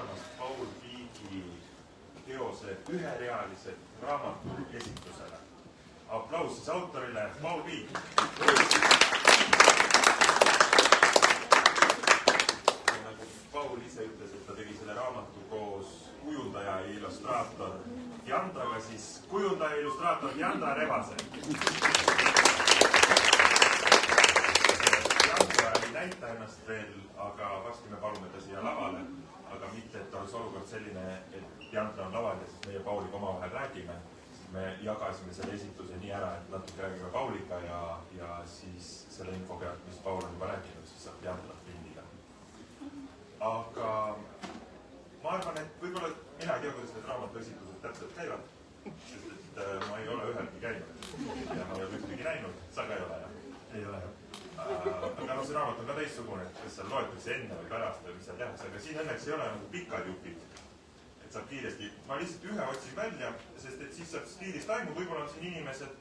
tulemast Paul Viigi teose Üherealised raamatud esitusele. Aplaus siis autorile Paul Viig. Nagu Paul ise ütles, et ta tegi selle raamatu koos kujundaja ja illustraator Diandraga, siis kujundaja ja illustraator Diandra Rebase. Diandra ei näita ennast veel, aga varsti me palume ta siia lavale. Aga mitte, et oleks olukord selline, et Diandra on laval ja siis meie Pauliga omavahel räägime. Me jagasime selle esituse nii ära, et natuke räägime Pauliga ja siis selle info pealt, mis Paul on juba rääkinud, siis saab Diandra pindida. Aga ma arvan, et võib-olla mina ei tea, kuidas need raamatu esitused täpselt käivad, sest et ma ei ole ühelgi käinud ja ma ei ole ühtegi näinud. Sa ka ei ole, jah? Ei ole, jah. Aga see raamat on ka teistsugune, et kas seal loetakse enne või pärast või mis seal tehakse, aga siin õnneks ei ole nagu pikad jupid, et saab kiiresti. Ma lihtsalt ühe otsin välja, sest et siis saab stiilist aimu, võib-olla on siin inimesed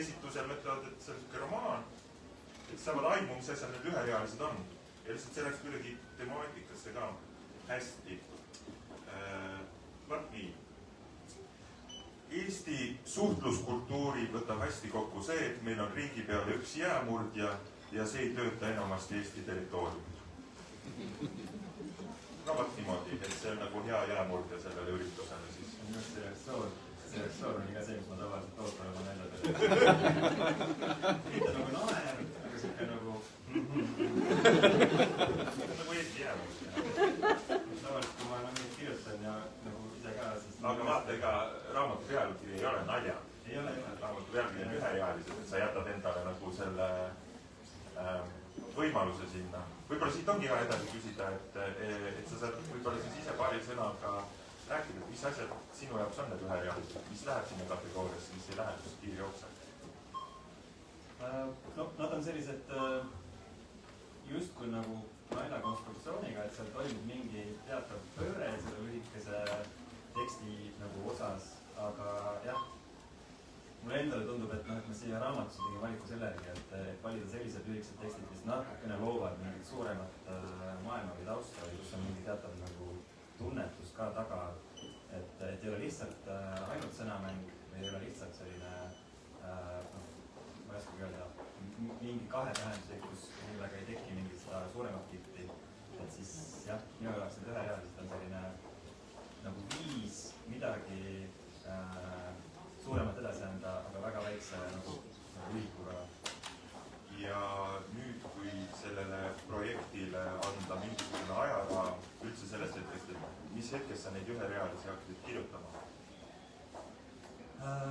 esitusel mõtlevad, et see on selline romaan, et saavad aimu, mis asjad need üherealised on. Ja lihtsalt see läks kuidagi temaatikasse ka hästi. Vaat nii. Eesti suhtluskultuuri võtab hästi kokku see, et meil on riigi peale üks jäämurdja ja see ei tööta enamasti Eesti territooriumil. No vaat niimoodi, et see on nagu hea jäämurdja sellele üritusele siis. See reaktsioon oli ka see, mis ma tavaliselt ootama näidata. Mitte nagu naer, aga siuke nagu... nagu Eesti jäämurdja. Tavaliselt, kui ma kirjutan ja nagu ise ka, siis... Aga vaata, ega raamatu pealkiri ei ole nalja. Ei ole. Raamatu pealkiri on üherealised, et sa jätad endale nagu selle võimaluse sinna. Võib-olla siit ongi ka edasi küsida, et sa saad võib-olla siis ise paari sõnaga rääkida, et mis asjad sinu jaoks on need üherealised, mis läheb sinna kategooriasse, mis ei lähe, kus kiiri jookseb? No, nad on sellised justkui nagu naljakonstruktsiooniga, et seal toimub mingi teatav pööre selle lühikese teksti nagu osas, aga jah, mulle endale tundub, et ma siia raamatusse tegin valiku sellegi, et valida sellised lühikesed tekstid, mis natukene loovad mingit suuremat maailma või tausta või kus on mingi teatav nagu tunnetus ka taga, et ei ole lihtsalt ainult sõnamäng või ei ole lihtsalt selline, ma ei oskagi öelda, mingi kahetähenduslikkus, millega ei teki mingit seda suuremat pilti, et siis jah, minu jaoks need üherealised on selline nagu viis midagi suuremat edasi anda, aga väga väikse nagu ühikuga. Ja nüüd, kui sellele projektile anda mingisugune ajaraam üldse sellest hetkest, et mis hetkest sa neid üherealisi hakkasid kirjutama?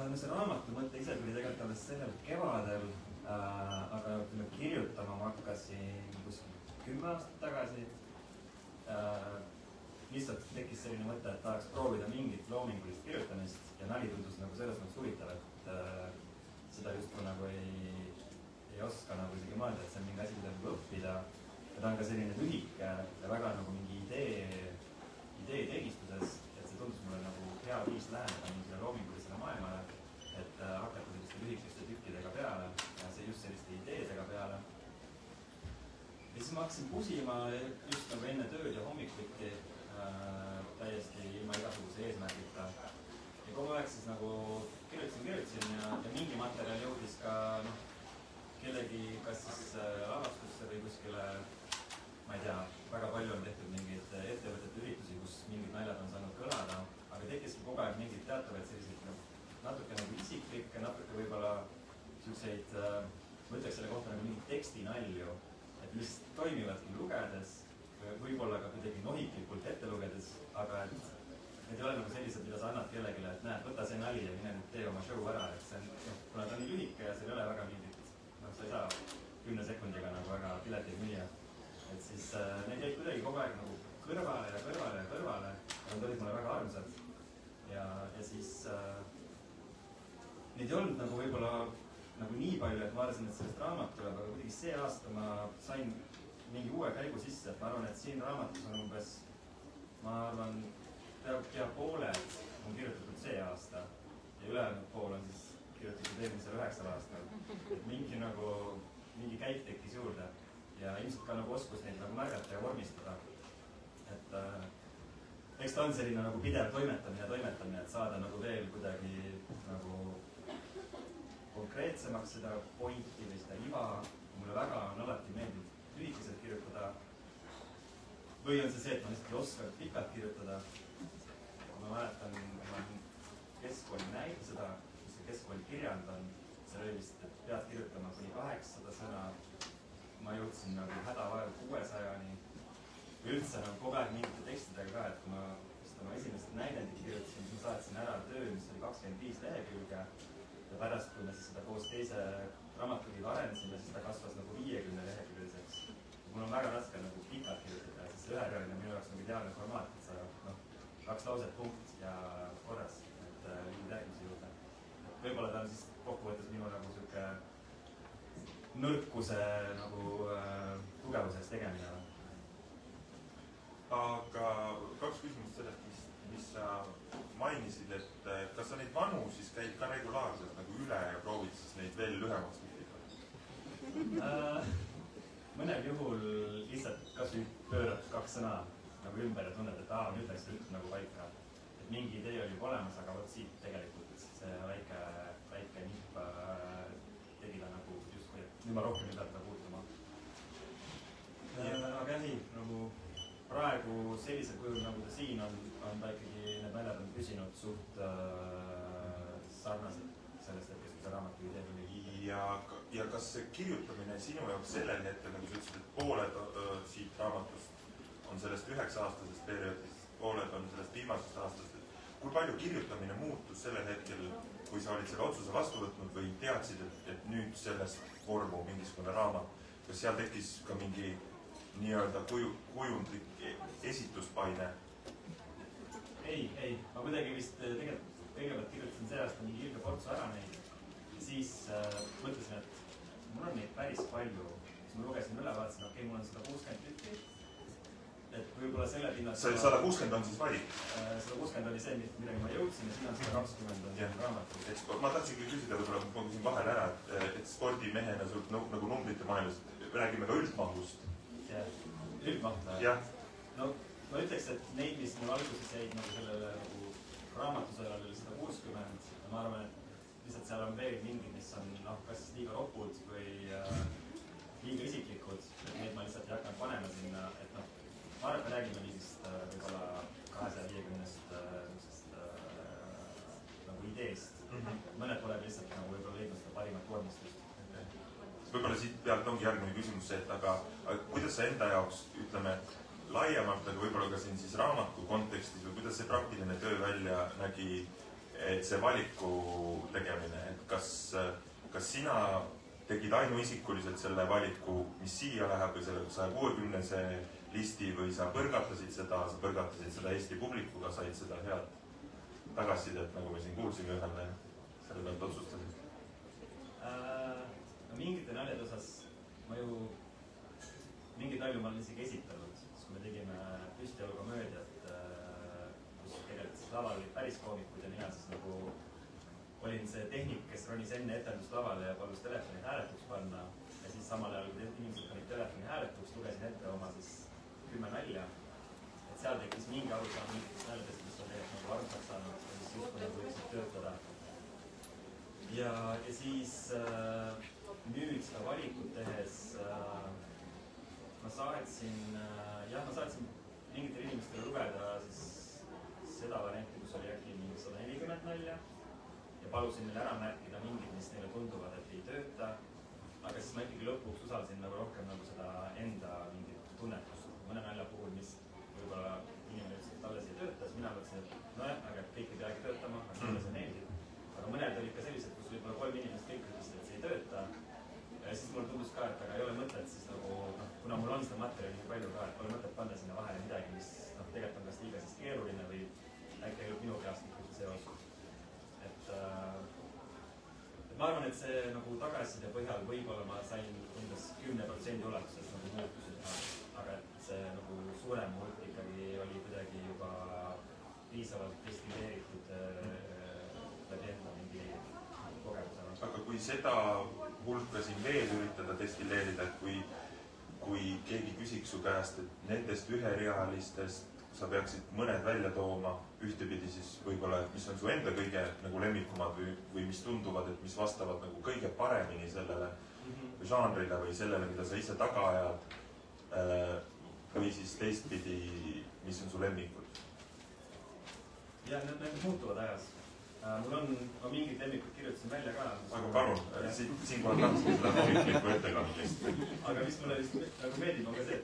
No see raamatu mõte ise tuli tegelikult alles sellel kevadel, aga kirjutama ma hakkasin kuskil 10 aastat tagasi. Lihtsalt tekkis selline mõte, et tahaks proovida mingit loomingulist kirjutamist ja nali tundus nagu selles mõttes huvitav, et seda justkui nagu ei oska nagu isegi mõelda, et see on mingi asi, mida nagu õppida. Ja ta on ka selline lühike ja väga nagu mingi idee teegistuses, et see tundus mulle nagu hea viis läheneda mingile loomingulisele maailmale, et hakata selliste lühikeste tükkidega peale ja see just selliste ideedega peale. Ja siis ma hakkasin pusima just nagu enne tööd ja hommikuti täiesti ilma igasuguse eesmärgita. Ja kogu aeg siis nagu kirjutasin ja mingi materjal jõudis ka kellegi kas siis lavastusse või kuskile, ma ei tea, väga palju on tehtud mingeid ettevõtete üritusi, kus mingid naljad on saanud kõlada, aga tekkiski kogu aeg mingid teatavaid selliseid natuke nagu isiklikke, natuke võib-olla siukseid, ma ütleks selle kohta nagu mingid tekstinalju, et mis toimivadki lugedes, võib-olla ka kuidagi nohiklikult ette lugedes, aga et need ei ole nagu sellised, mida sa annad kellegile, et näed, võta see nali ja mine nüüd tee oma show ära, et see on, kuna ta on nii lühike ja seal ei ole väga mingit, sa ei saa 10 sekundiga nagu väga pileteid müüa, et siis need jäid kuidagi kogu aeg nagu kõrvale ja nad olid mulle väga armsad ja siis neid ei olnud nagu võib-olla nagu nii palju, et ma arvasin, et sellest raamat tuleb, aga kuidagi see aasta ma sain mingi uue käigu sisse, et ma arvan, et siin raamatus on umbes, ma arvan, pea pooled on kirjutatud see aasta ja ülejäänud pool on siis kirjutatud eelmisel 9 aastal. Et mingi käik tekkis juurde ja ilmselt ka nagu oskus neid nagu märgata ja vormistada. et eks ta on selline nagu pidev toimetamine, et saada nagu veel kuidagi nagu konkreetsemaks seda pointi või seda iva. Mulle väga on alati meeldib lühikeselt kirjutada. Või on see, et ma lihtsalt ei oska pikalt kirjutada. Ma mäletan, kui ma keskkooli näinud seda, kus see keskkooli kirjand on, see oli vist, et pead kirjutama kuni 800 sõna. Ma jõudsin nagu hädavaev 600-ni. Üldse nagu kogu aeg mingite tekstidega ka, et kui ma oma esimest näidendit kirjutasin, siis ma saatsin ära töö, mis oli 25 lehekülge. Ja pärast, kui me siis seda koos teise raamatuliga arendasime, siis ta kasvas nagu 50 leheküljeseks. Mul on väga raske nagu pikalt kirjutada, sest see üherealine minu jaoks nagu ideaalne formaat, et sa 2 lauset punkt ja korras, et liigud järgmise juurde. Võib-olla ta on siis kokkuvõttes minu nagu siuke nõrkuse nagu tugevuseks tegemine. Aga 2 küsimust sellest, mis sa mainisid, et kas sa neid vanu siis käid ka regulaarselt nagu üle ja proovid siis neid veel lühemaks lühida? Mõnel juhul lihtsalt kas või pöörad 2 sõna nagu ümber ja tunned, et nüüd läks üldse nagu paika. Et mingi idee oli olemas, aga võt siit tegelikult see väike nipp tegi ta nagu justkui, et nüüd ma rohkem ei peata puutuma. Aga ei, nagu praegu sellisel kujul, nagu ta siin on ta ikkagi, need naljad on püsinud suht sarnased sellest hetkest, kui see raamatu idee tuli. Ja kas see kirjutamine sinu jaoks sellel hetkel, nagu sa ütlesid, et pooled siit raamatust on sellest 9-aastasest perioodist, pooled on sellest viimasest aastast, et kui palju kirjutamine muutus sellel hetkel, kui sa olid selle otsuse vastu võtnud või teadsid, et nüüd sellest vormu mingisugune raamat, kas seal tekkis ka mingi nii-öelda kujundlik esituspaine? Ei. Ma kuidagi vist tegelikult kõigepealt kirjutasin see aasta mingi ilge portsu ära neid. Siis mõtlesin, et mul on neid päris palju. Siis ma lugesin üle, vaatasin, okei, mul on 160 tükki. Et võib-olla selle pinnalt... 160 on siis valik? 160 oli see, millega ma jõudsin ja siin on 120 on raamatu. Ma tahtsin küll küsida, võib-olla ma küsin vahel ära, et spordimehena sult nagu numbrite maailmas räägime ka üldmahust. Üldmahta? Jah. No ma ütleks, et neid, mis mul alguses jäid nagu sellele nagu raamatusele oli 160. Ma arvan, et lihtsalt seal on veel mingid, mis on kas liiga ropud või liiga isiklikud. Et neid ma lihtsalt ei hakanud panema sinna, et ma arvan, et me räägime mingist võib-olla 250 nagu ideest. Mõned pole lihtsalt nagu võib-olla leidnud seda parimat vormistust. Võib-olla siit pealt ongi järgmine küsimus see, et aga kuidas sa enda jaoks, ütleme, laiemalt, aga võib-olla ka siin siis raamatu kontekstis või kuidas see praktiline töö välja nägi, et see valiku tegemine, et kas sina tegid ainuisikuliselt selle valiku, mis siia läheb või selle 160-se listi või sa põrgatasid seda Eesti publikuga, said seda head tagasisidet, nagu me siin kuulsime ühele, selle pealt otsustasid? Mingite naljade osas ma ju mingid nalju ma olen isegi esitanud, siis kui me tegime püstiolu komöödiat, kus tegelikult laval olid päris koomikuid ja mina siis nagu olin see tehnik, kes ronis enne etendust lavale ja palus telefoni hääletuks panna ja siis samal ajal, kui inimesed panid telefoni hääletuks, lugesin ette oma siis 10 nalja. Et seal tekkis mingi arusaam mingitest naljadest, mis on tegelikult nagu armsaks saanud, mis justkui nagu võiksid töötada. Ja siis nüüd seda valikut tehes ma saatsin mingitele inimestele lugeda siis seda varianti, kus oli äkki mingi 140 nalja ja palusin neile ära märkida mingid, mis neile tunduvad, et ei tööta. Aga siis ma ikkagi lõpuks usaldasin nagu rohkem nagu seda enda mingit tunnetust. Mõne nalja puhul, mis võib-olla inimene ütles, et talle see töötas, mina mõtlesin, et nojah, aga kõik ei peagi töötama, aga mulle see meeldib. Aga mõned olid ka sellised, kus võib-olla 3 inimest kõik ütlesid, et see ei tööta. Ja siis mulle tundus ka, et aga ei ole mõtet siis nagu, kuna mul on seda materjali nii palju ka, et pole mõtet panna sinna vahele midagi, mis tegelikult on kas liiga siis keeruline või äkki ainult minu peast ikkagi see osus. Et ma arvan, et see nagu tagasiside põhjal võib-olla ma sain umbes 10% ulatuses nagu muutusi teha, aga et see nagu suurem hulk ikkagi oli kuidagi juba piisavalt destilleeritud läbi enda mingi kogemusena. Aga kui seda hulka siin veel üritada destilleerida, et kui keegi küsib küsiks su käest, et nendest üherealistest sa peaksid mõned välja tooma, ühtepidi siis võib-olla, et mis on su enda kõige nagu lemmikumad või mis tunduvad, et mis vastavad nagu kõige paremini sellele žanrile või sellele, mida sa ise taga ajad, või siis teistpidi, mis on su lemmikud? Ja need muutuvad ajas. Mul on, ma mingid lemmikud kirjutasin välja ka. Aga palun, siinkohal tahaksin seda novitlikku ettekandmist. Aga mis mulle vist nagu meeldib, on ka see,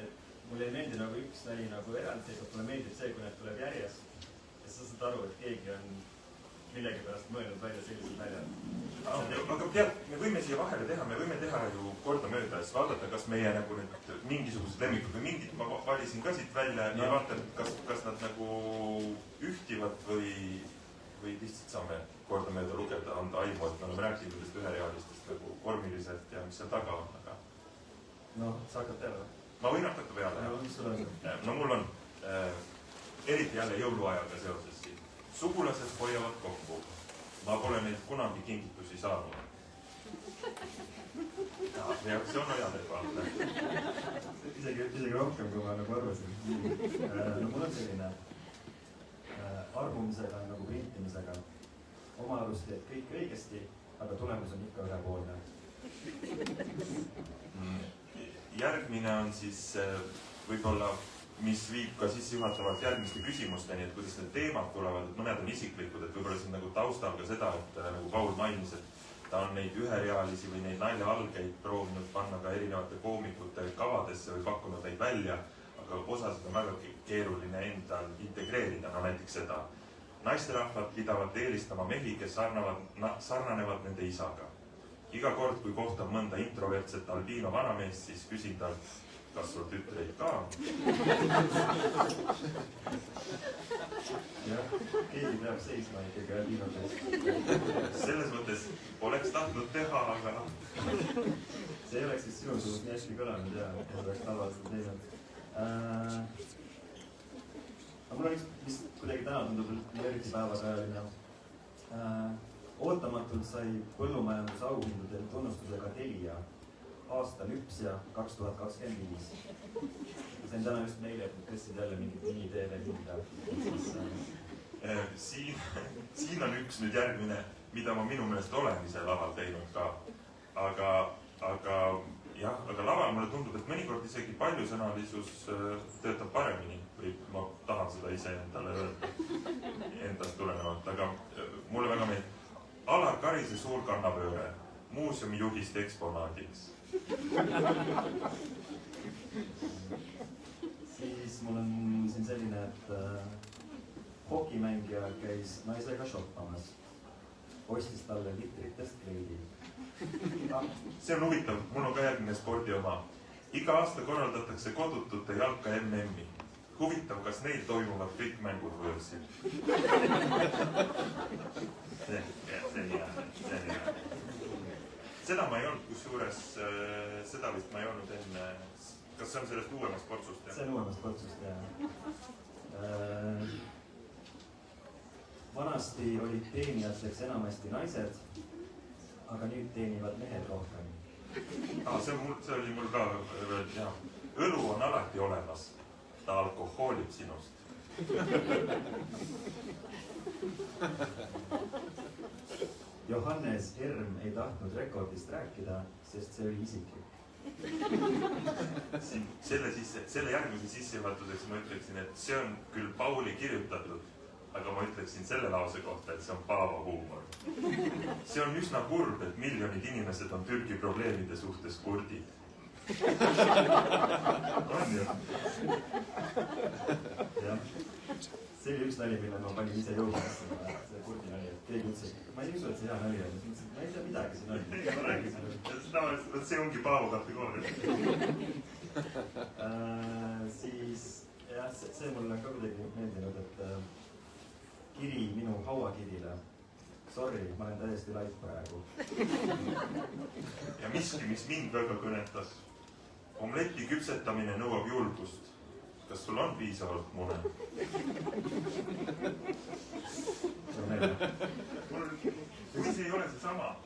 et mulle ei meeldi nagu üks nali nagu eraldiseisvalt, mulle meeldib see, kui need tuleb järjest. Ja sa saad aru, et keegi on millegipärast mõelnud välja sellised naljad. Aga tead, me võime siia vahele teha, me võime teha ju kordamööda, siis vaadata, kas meie nagu nüüd mingisugused lemmikud või mingid, ma valisin ka siit välja ja vaatan, kas nad nagu ühtivad või lihtsalt saame kordamööda lugeda, anda aimu, et me oleme rääkinud nendest üherealistest nagu vormiliselt ja mis seal taga on, aga... No, sa hakkad peale või? Ma võin hakata peale. No, mis sul on? No mul on eriti jälle jõuluajaga seoses siin. Sugulased hoiavad kokku. Ma pole neid kunagi kingitusi saanud. Ja see on ajadega. Isegi rohkem, kui ma nagu arvasin. No mul on selline arvumisega nagu printimisega. Oma arust teed kõik õigesti, aga tulemus on ikka ühepoolne. Järgmine on siis võib-olla, mis viib ka sissejuhatavalt järgmiste küsimusteni, et kuidas need teemad tulevad, et mõned on isiklikud, et võib-olla siin nagu taustal ka seda, et nagu Paul mainis, et ta on neid üherealisi või neid naljaalgeid proovinud panna ka erinevate koomikute kavadesse või pakkunud neid välja, aga osasid on väga keeruline endal integreerida, no näiteks seda. Naisterahvad pidavad eelistama mehi, kes sarnanevad nende isaga. Iga kord, kui kohtab mõnda introvertset albiino vanameest, siis küsin talt, kas sul tütreid ka? Jah, keegi peab seisma ikkagi albiinotes. Selles mõttes oleks tahtnud teha, aga... See ei oleks siis sinu suust nii hästi kõlanud ja oleks tavaliselt teinud. Aga mul on vist kuidagi täna tundub eriti päevakajaline. Ootamatult sai põllumajandusauhindudel tunnustusega Telia aasta lüpsja 2025. See on täna just meile, et tõstsid jälle mingit mini-TV hinda. Siin on üks nüüd järgmine, mida ma minu meelest olen ise laval teinud ka. Aga laval mulle tundub, et mõnikord isegi paljusõnalisus töötab paremini või ma tahan seda ise endale öelda endast tulenevalt, aga mulle väga meeldib. Alar Karise suur kannapööre, muuseumi juhist eksponaadiks. Siis mul on siin selline, et hokimängija käis naisega shoppamas. Ostis talle litritest kleidi. See on huvitav, mul on ka järgmine spordi oma. Iga aasta korraldatakse kodutute jalka MM-i. Huvitav, kas neil toimuvad kõik mängud võõrsil? See on hea. Seda ma ei olnud, kusjuures seda vist ma ei olnud enne. Kas see on sellest uuemast portsust? See on uuemast portsust, jah. Vanasti olid teenijateks enamasti naised, aga nüüd teenivad mehed rohkem. See oli mul ka, jah. Õlu on alati olemas. Ta alkohoolib sinust. Johannes Erm ei tahtnud rekordist rääkida, sest see oli isiklik. Selle järgmise sissejuhatuseks ma ütleksin, et see on küll Pauli kirjutatud, aga ma ütleksin selle lause kohta, et see on Paavo huumor. See on üsna kurb, et miljonid inimesed on Türgi probleemide suhtes kurdid. On ju? Jah. See oli üks nali, mille ma panin ise jõumasse, see kurdi nali, et keegi ütles, ma ei usu, et see hea nali on. Ma ei tea midagi siin on. See ongi Paavo kategooria. Siis, jah, see mulle ka kuidagi meeldinud, et kiri minu hauakirile. Sorry, ma olen täiesti laid praegu. Ja miski, mis mind väga kõnetas. Omleti küpsetamine nõuab julgust. Kas sul on piisavalt mune? Kui see ei ole see sama,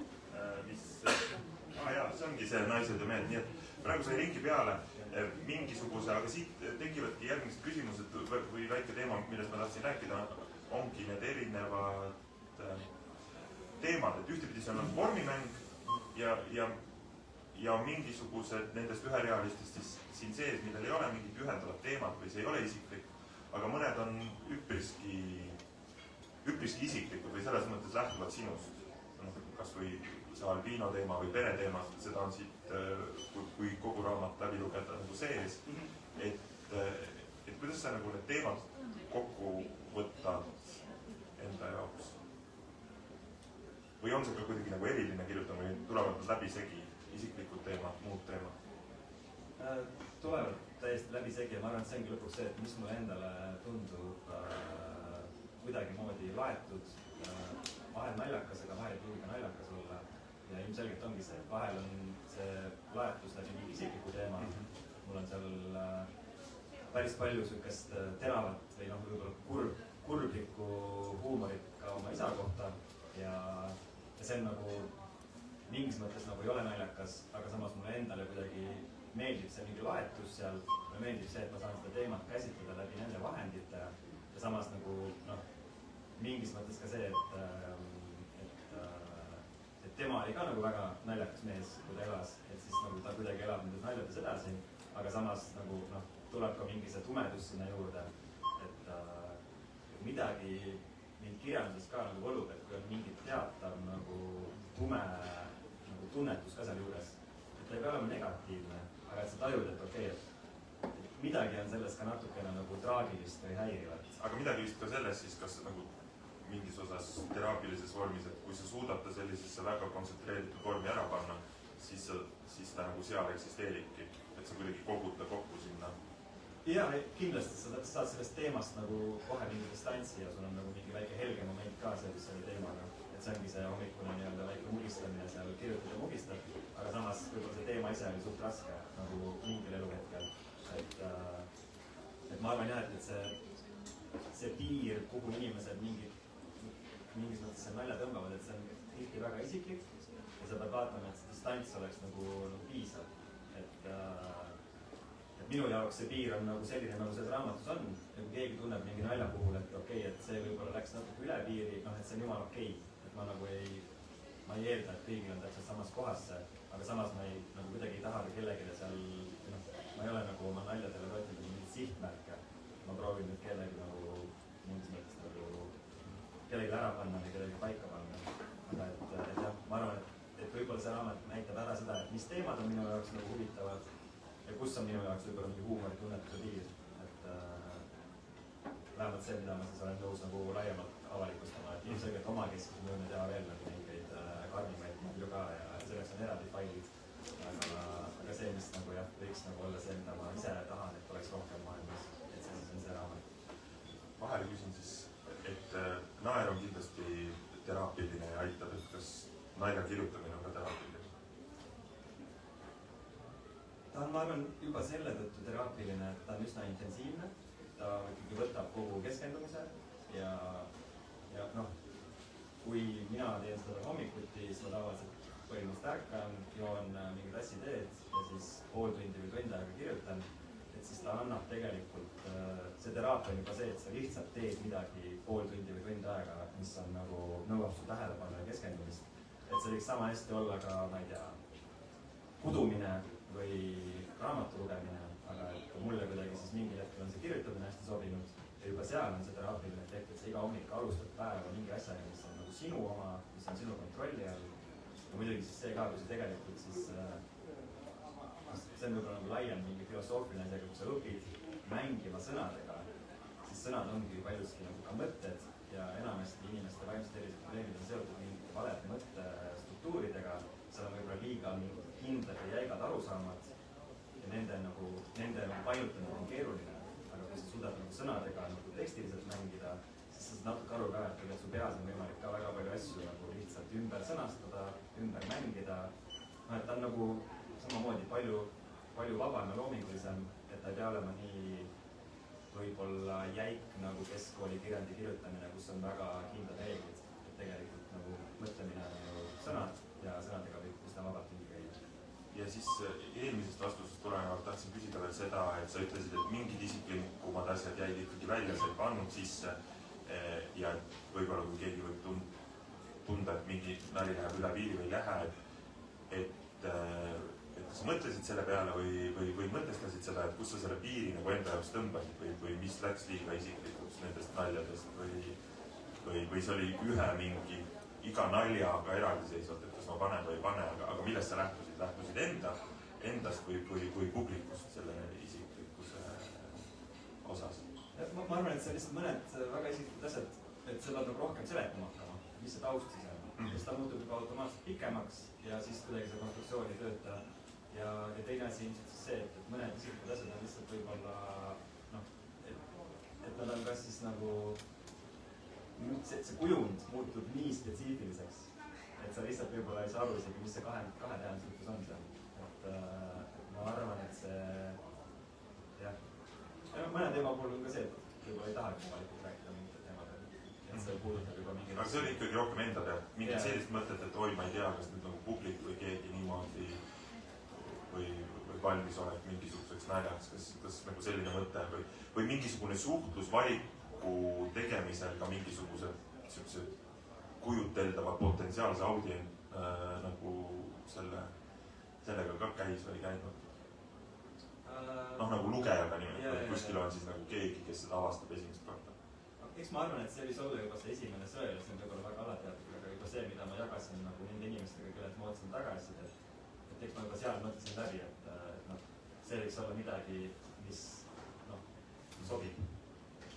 mis... see ongi see naised ja mehed. Nii et praegu sai ringi peale. mingisuguse, aga siit tekivadki järgmised küsimused või väike teema, millest ma tahtsin rääkida, ongi need erinevad teemad, et ühtepidi see on vormimäng ja mingisugused nendest üherealistest siis siin sees, millel ei ole mingit ühendavat teemat või see ei ole isiklik, aga mõned on üpriski isiklikud või selles mõttes lähtuvad sinust. Kas või see albiino teema või pere teema, seda on siit, kui kogu raamat läbi lugeda nagu sees, et kuidas sa nagu need teemad kokku võtad enda jaoks? Või on see ka kuidagi nagu eriline kirjutamine või tulevad nad läbi segi, isiklikud teemad, muud teemad? Tulevad täiesti läbi segi ja ma arvan, et see ongi lõpuks see, et mis mulle endale tundub kuidagimoodi laetud, vahel naljakas, aga vahel ei pruugi naljakas olla. Ja ilmselgelt ongi see, et vahel on see laetus läbi mingi isikliku teema. Mul on seal päris palju sükest teravat või võib-olla kurblikku huumorit ka oma isa kohta. Ja see on nagu mingis mõttes nagu ei ole naljakas, aga samas mulle endale kuidagi meeldib see mingi laetus seal. Mulle meeldib see, et ma saan seda teemat käsitleda läbi nende vahendite ja samas nagu mingis mõttes ka see, et tema oli ka nagu väga naljakas mees, kui ta elas, et siis nagu ta kuidagi elab nendes naljades edasi, aga samas nagu tuleb ka mingi see tumedus sinna juurde, et midagi mind kirjanduses ka nagu võlub, et kui on mingi teatav nagu tume nagu tunnetus ka seal juures, et ta ei pea olema negatiivne, aga et sa tajud, et okei, et midagi on selles ka natukene nagu traagilist või häirivat. Aga midagi vist ka selles siis, kas nagu mingis osas teraapilises vormis, et kui sa suudad ta sellisesse väga kontsentreeritud vormi ära panna, siis ta nagu seal eksisteeribki, et sa kuidagi kogud ta kokku sinna. Jaa, kindlasti sa saad sellest teemast nagu kohe mingi distantsi ja sul on nagu mingi väike helge moment ka selle teemaga. Et see ongi see hommikune nii-öelda väike mugistamine seal, kirjutad ja mugistad, aga samas võib-olla see teema ise oli suht raske nagu mingil eluhetkel. Et ma arvan jah, et see piir, kuhu inimesed mingis mõttes nalja tõmbavad, et see on tihti väga isiklik ja sa pead vaatama, et see distants oleks nagu piisav. Et minu jaoks see piir on nagu selline, nagu selles raamatus on. Ja kui keegi tunneb mingi nalja puhul, et okei, et see võib-olla läks natuke üle piiri, et see on jumal okei. Et ma nagu ei eelda, et kõigil on täpselt samas kohas see, aga samas ma nagu kuidagi ei taha kellelegi seal, ma ei ole nagu oma naljadele võtnud mingit sihtmärke. Ma proovin nüüd kellegi nagu mingis mõttes nagu kellegi ära panna või kellegi paika panna. Aga et jah, ma arvan, et võib-olla see raamat näitab ära seda, et mis teemad on minu jaoks nagu huvitavad ja kus on minu jaoks võib-olla mingi huumoritunnetuse piir. Et vähemalt see, mida ma siis olen nõus nagu laiemalt avalikustama, et ilmselgelt omakeskis me võime teha veel nagu mingeid karmimaid palju ka ja selleks on eraldi failid. Aga see, mis nagu jah, võiks nagu olla see, mida ma ise tahan, et oleks rohkem maailmas, et see on see raamat. Vahele küsin siis, et naer on kindlasti teraapiline ja aitab, et kas nalja kirjutamine on ka teraapiline? Ta on, ma arvan, juba selle tõttu teraapiline, et ta on üsna intensiivne. Ta ikkagi võtab kogu keskendumise ja kui mina teen seda hommikuti, siis ma tavaliselt põhimõtteliselt ärkan, joon mingi tassi teed ja siis pool tundi või tund aega kirjutan. Et siis ta annab tegelikult, see teraapia on juba see, et sa lihtsalt teed midagi pool tundi või tund aega, mis on nagu nõuab su tähelepanu ja keskendumist. Et see võiks sama hästi olla ka, ma ei tea, kudumine või raamatu lugemine, aga et mulle kuidagi siis mingil hetkel on see kirjutamine hästi sobinud ja juba seal on see teraapiline efekt, et sa iga hommik alustad päeva mingi asjaga, mis on nagu sinu oma, mis on sinu kontrolli all. Ja muidugi siis see ka, kui sa tegelikult siis see on võib-olla nagu laiem mingi filosoofiline asjaga, kui sa õpid mängima sõnadega, siis sõnad ongi paljuski nagu ka mõtted ja enamasti inimeste vaimse tervise probleemid on seotud mingite valede mõttestruktuuridega, seal on võib-olla liiga kindlad ja jäigad arusaamad ja nende pajutamine on keeruline, aga kui sa suudad nagu sõnadega nagu tekstiliselt mängida, siis sa saad natuke aru ka, et su peas on võimalik ka väga palju asju nagu lihtsalt ümber sõnastada, ümber mängida. Et ta on nagu samamoodi palju vabam ja loomingulisem, et ta ei pea olema nii võib-olla jäik nagu keskkooli kirjandi kirjutamine, kus on väga kindlad reeglid, et tegelikult nagu mõtlemine on nagu sõnad ja sõnadega võib üsna vabalt ümber käia. Ja siis eelmisest vastusest tulenevalt tahtsin küsida veel seda, et sa ütlesid, et mingid isiklikumad asjad jäid ikkagi välja, sa ei pannud sisse ja et võib-olla kui keegi võib tunda, et mingi nali läheb üle piiri või ei lähe, et kas sa mõtlesid selle peale või mõtestasid seda, et kus sa selle piiri nagu enda jaoks tõmbasid või mis läks liiga isiklikuks nendest naljadest või see oli ühe mingi iga naljaga eraldiseisvalt, et kas ma panen või ei pane, aga millest sa lähtusid endast või publikust selle isiklikkuse osas? Ma arvan, et see on lihtsalt mõned väga isiklikud asjad, et sa pead nagu rohkem seletama hakkama, mis see taust siis on. Siis ta muutub juba automaatselt pikemaks ja siis kuidagi see konstruktsioon ei tööta. Ja teine asi ilmselt siis see, et mõned isiklikud asjad on lihtsalt võib-olla et nad on kas siis nagu see kujund muutub nii spetsiifiliseks, et sa lihtsalt võib-olla ei saa aru isegi, mis see kahetähenduslikkus on seal. Et ma arvan, et see jah. Mõne teema puhul on ka see, et võib-olla ei tahagi avalikult rääkida mingite teemadel. Et see puudutab juba mingit... Aga see oli ikkagi rohkem enda pealt. Mingid sellist mõtet, et oi, ma ei tea, kas nüüd nagu publik või keegi niimoodi või valmis olek mingisuguseks naljaks, kas nagu selline mõte või mingisugune suhtlusvaliku tegemisel ka mingisugused kujuteldava potentsiaalse audient nagu sellega ka käis või käinud? Nagu lugejaga nimelt, kuskil on siis nagu keegi, kes seda avastab esimest korda. Eks ma arvan, et see võis olla juba see esimene sõel, see on võib-olla väga alateadlik, aga juba see, mida ma jagasin nagu nende inimestega, kellelt ma ootasin tagasi, et eks ma juba seal mõtlesin läbi, et see võiks olla midagi, mis sobib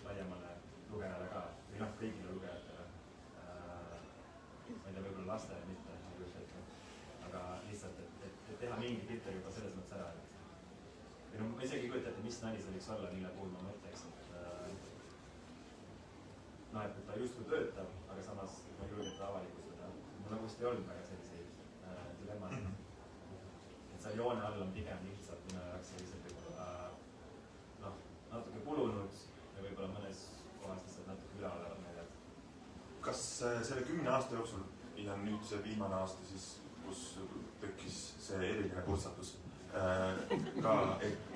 laiemale lugejale ka, või kõigile lugejatele. Ma ei tea, võib-olla lastele mitte, aga lihtsalt, et teha mingi filter juba selles mõttes ära. Või ma isegi ei kujuta ette, mis nali see võiks olla, mille puhul ma mõtleks, et ta justkui töötab, aga samas ma ei julge seda avalikustada. Mul nagu vist ei olnud väga selliseid dilemmasid. Et seal joone all on pigem lihtsalt minu jaoks sellised võib-olla natuke kulunud ja võib-olla mõnes kohas lihtsalt natuke üleolevad meeled. Kas selle 10 aasta jooksul ja nüüd see viimane aasta siis, kus tekkis see eriline kursatus ka, et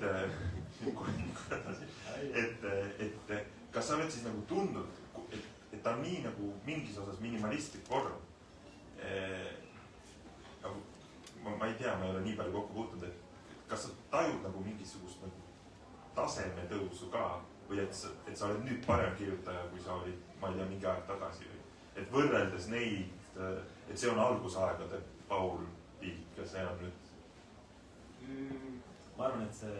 kas sa oled siis nagu tundnud, et ta on nii nagu mingis osas minimalistlik vorm. Ma ei tea, ma ei ole nii palju kokku puutunud, et kas sa tajud nagu mingisugust nagu taseme tõusu ka või et sa oled nüüd parem kirjutaja, kui sa olid, ma ei tea, mingi aeg tagasi või et võrreldes neid, et see on algusaegade Paul Piik ja see on nüüd? Ma arvan, et see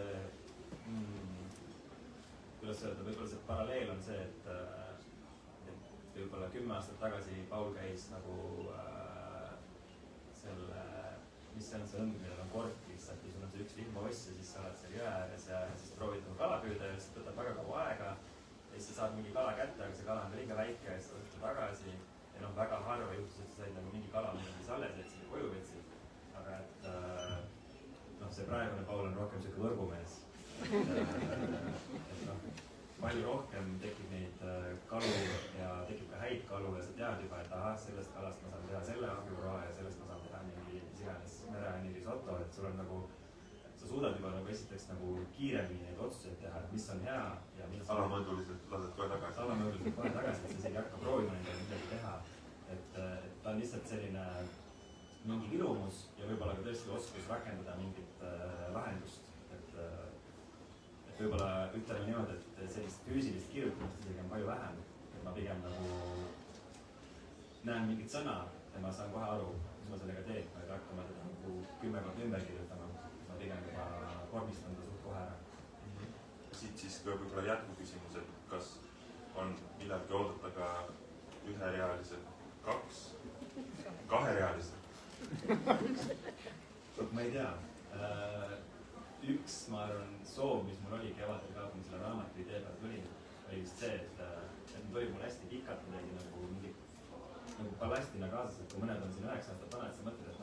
kuidas öelda, võib-olla see paralleel on see, et võib-olla 10 aastat tagasi Paul käis nagu selle, mis see on see õnd, millel on kork lihtsalt ja sul on see üks vihmaoss ja siis sa oled seal jõe ääres ja siis proovid nagu kala püüda ja siis võtab väga kaua aega ja siis sa saad mingi kala kätte, aga see kala on liiga väike ja siis sa võtad tagasi ja väga harva juhtus, et sa said nagu mingi kala, mida sa alles jätsid ja koju võtsid, aga et see praegune Paul on rohkem siuke võrgumees. Palju rohkem tekib neid kalu ja tekib ka häid kalu ja sa tead juba, et ahah, sellest kalast ma saan teha selle ahjuroa ja sellest ma saan teha mingi iganes mereani risotto, et sul on nagu, sa suudad juba nagu esiteks nagu kiiremini neid otsuseid teha, et mis on hea ja mis alamõõduliselt lased kohe tagasi. Alamõõduliselt kohe tagasi, et sa isegi hakka proovima nendega midagi teha. Et ta on lihtsalt selline mingi vilumus ja võib-olla ka tõesti oskus rakendada mingit lahendust. Et võib-olla ütleme niimoodi, et sellist füüsilist kirjutamist isegi on palju vähem. Et ma pigem nagu näen mingit sõna ja ma saan kohe aru, mis ma sellega teen. Ma ei hakkama teda nagu 10 korda ümber kirjutama. Ma pigem juba vormistan ta suht kohe ära. Siit siis ka võib-olla jätkuküsimus, et kas on millalgi oodata ka üherealised, kaherealised? Ma ei tea. Üks, ma arvan, soov, mis mul oli kevadel ka, kui selle raamatu idee pealt tulin, oli just see, et mul oli mul hästi pikalt midagi nagu ballastina kaasas, et kui mõned on siin 9 aastat vanad, siis sa mõtled, et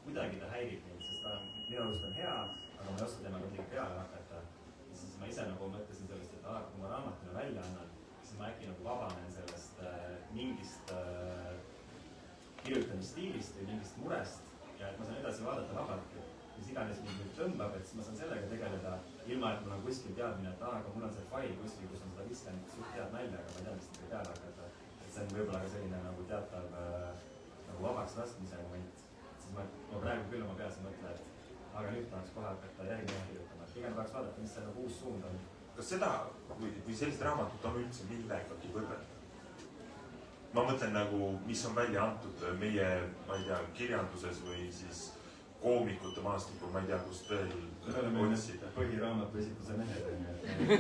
kuidagi ta häirib mind, sest ta on minu arust on hea, aga ma ei oska temaga midagi peale hakata. Ja siis ma ise nagu mõtlesin sellest, et kui ma raamatuna välja annan, siis ma äkki nagu vabanen sellest mingist kirjutamisstiilist või mingist murest ja et ma saan edasi vaadata vabalt, mis iganes mind nüüd tõmbab, et siis ma saan sellega tegeleda ilma ilma, et mul on kuskil teadmine, et aga mul on see fail kuskil, kus on seda viskan suht head nalja, aga ma ei tea, mis sellega peale hakata. Et see on võib-olla ka selline nagu teatav nagu vabaks laskmise moment. Siis ma praegu küll oma peas ei mõtle, et aga nüüd tahaks kohe hakata järgmine kirjutama. Pigem tahaks vaadata, mis see nagu uus suund on. Kas seda või sellist raamatut on üldse millegagi võrrelda? Ma mõtlen nagu, mis on välja antud meie, ma ei tea, kirjanduses või siis koomikute maastikul, ma ei tea, kust veel otsida. Põhiraamatu esituse mehed.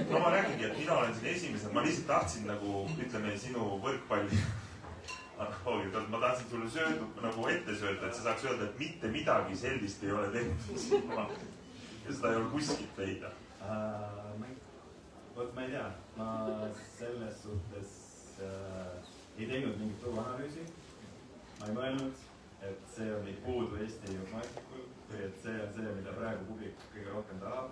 No ma räägingi, et mina olen siin esimesed, ma lihtsalt tahtsin nagu, ütleme, sinu võrkpalli analoogia, ma tahtsin sulle nagu ette sööda, et sa saaks öelda, et mitte midagi sellist ei ole tehtud ja seda ei ole kuskilt leida. Vot ma ei tea, ma selles suhtes ei teinud mingit turuanalüüsi. Ma ei mõelnud, et see on nii puudu Eesti maastikul või et see on see, mida praegu publik kõige rohkem tahab.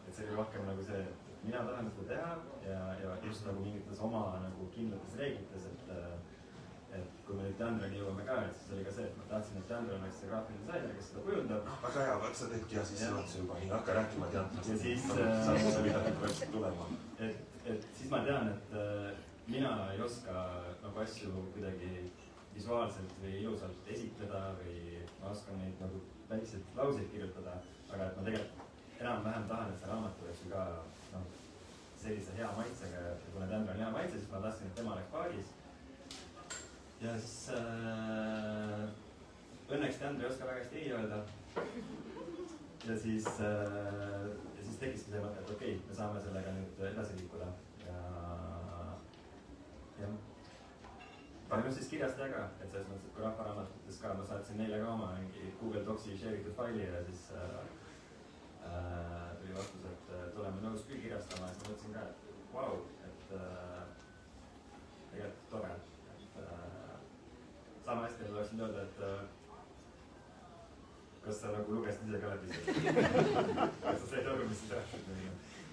Et see oli rohkem nagu see, et mina tahan seda teha ja just nagu mingites oma nagu kindlates reeglites, et kui me nüüd Deandreni jõuame ka, et siis oli ka see, et ma tahtsin, et Deandre oleks see graafiline disainer, kes seda kujundab. Väga hea, vaat sa teedki hea sissejuhatuse juba, ei hakka rääkima Deandrest. Ja siis saab mida peaks tulema. Et siis ma tean, et mina ei oska nagu asju kuidagi visuaalselt või ilusalt esitleda või ma oskan neid nagu väikseid lauseid kirjutada, aga et ma tegelikult enam-vähem tahan, et see raamat oleks ju ka sellise hea maitsega ja kuna Deandre on hea maitse, siis ma tahtsin, et tema oleks paadis. Ja siis õnneks Deandre ei oska väga hästi ei öelda. Ja siis tekkiski see mõte, et okei, me saame sellega nüüd edasi liikuda. Ja palju siis kirjastaja ka, et selles mõttes, et kui rahvaraamatutes ka, ma saatsin neile ka oma Google Docsi share'itud faili ja siis tuli vastus, et oleme nõus küll kirjastama ja siis ma mõtlesin ka, et vau, et tegelikult tore. Sama hästi oleksin öelda, et kas sa nagu lugesid ise ka läbi? Kas sa said aru, mis sa tead?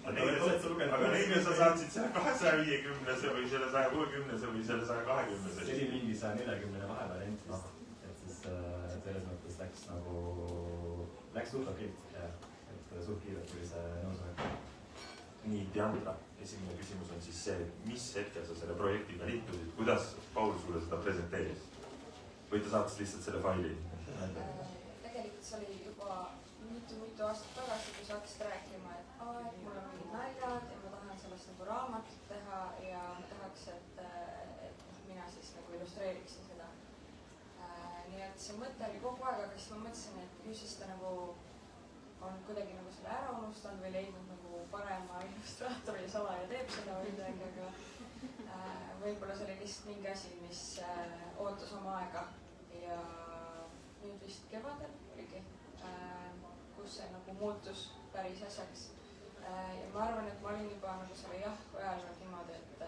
Aga neile sa saatsid selle 250-se või selle 160-se või selle 120-se? See oli mingi 140 vahepeal entist. Et siis selles mõttes läks suht okilt ja et suht kiirelt tuli see nõusolek. Nii, Deandra, esimene küsimus on siis see, mis hetkel sa selle projektiga liitusid, kuidas Paul sulle seda presenteeris? Või ta saatis lihtsalt selle faili? Tegelikult see oli juba mitu aastat tagasi, kui sa hakkasid rääkima, et mul on mingid naljad ja ma tahan sellest nagu raamatut teha ja ma tahaks, et mina siis nagu illustreeriksin seda. Nii et see mõte oli kogu aeg, aga siis ma mõtlesin, et ju siis ta nagu on kuidagi nagu selle ära unustanud või leidnud nagu parema illustraatori sama ja teeb seda või midagi, aga võib-olla see oli lihtsalt mingi asi, mis ootas oma aega ja nüüd vist kevadel oligi, kus see nagu muutus päris asjaks. Ja ma arvan, et ma olin juba nagu selle jah-ajal niimoodi, et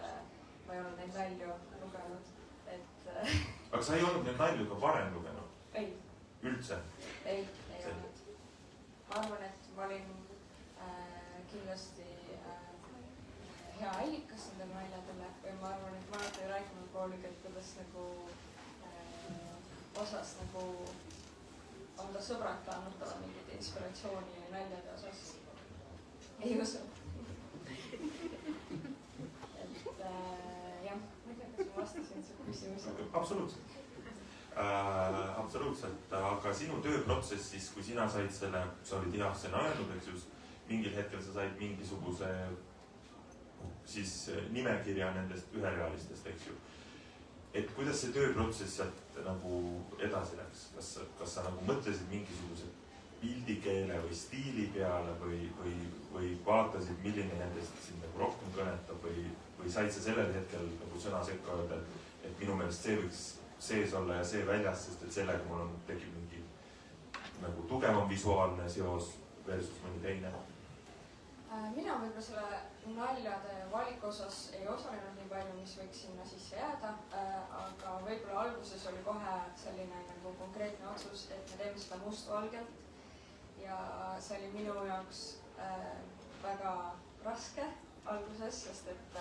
ma ei olnud neid nalju lugenud, et Aga sa ei olnud neid nalju ka varem lugenud? Ei. Üldse? Ei olnud. Ma arvan, et ma olin kindlasti hea allikas nendele naljadele või ma arvan, et ma alati rääkinud Pauliga, et kuidas nagu osas nagu on ta sõbrad ka andnud talle mingit inspiratsiooni naljade osas. Ei usu. Et jah, ma ei tea, kas ma vastasin su küsimusele. Absoluutselt. Absoluutselt, aga sinu tööprotsess siis, kui sina said selle, sa olid jah, see naernud, eks just, mingil hetkel sa said mingisuguse siis nimekirja nendest üherealistest, eks ju. Et kuidas see tööprotsess sealt nagu edasi läks? Kas sa nagu mõtlesid mingisuguse pildikeele või stiili peale või vaatasid, milline nendest sind nagu rohkem kõnetab või said sa sellel hetkel nagu sõna sekka öelda, et minu meelest see võiks sees olla ja see väljas, sest et sellega mul tekib mingi nagu tugevam visuaalne seos versus mõni teine? Mina võib-olla selle naljade valiku osas ei osalenud nii palju, mis võiks sinna sisse jääda, aga võib-olla alguses oli kohe selline nagu konkreetne otsus, et me teeme seda mustvalgelt ja see oli minu jaoks väga raske alguses, sest et